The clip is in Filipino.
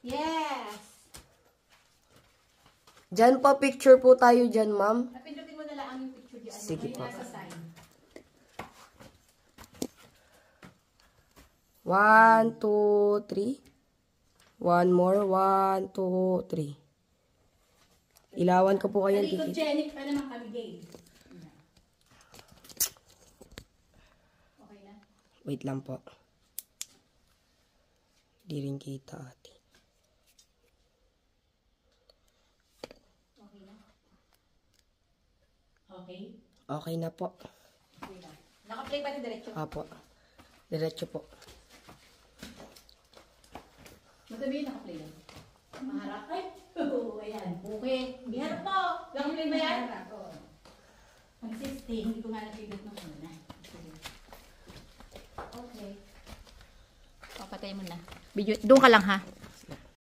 Yes! Diyan po, picture po tayo dyan, ma'am. Napindutin mo na lang yung picture dyan. Sige po. Nasa sign. 1, 2, 3. One more. 1, 2, 3. Ilawan ko po kayo. Talikod, Jenny, pa naman kami game. Okay na? Wait lang po. Di rin kita, ate. Okay na? Okay? Okay na po. Okay na. Naka-play ba ito diretso? Apo. Diretso po. Madami yung naka-play lang. Maharap. Ay! Ayan. Okay. Biharap mo. Naka-play ba yan? Ang 16. Hindi ko nga napindot ng una. Okay. O, patay mo na. Video. Doon ka lang ha.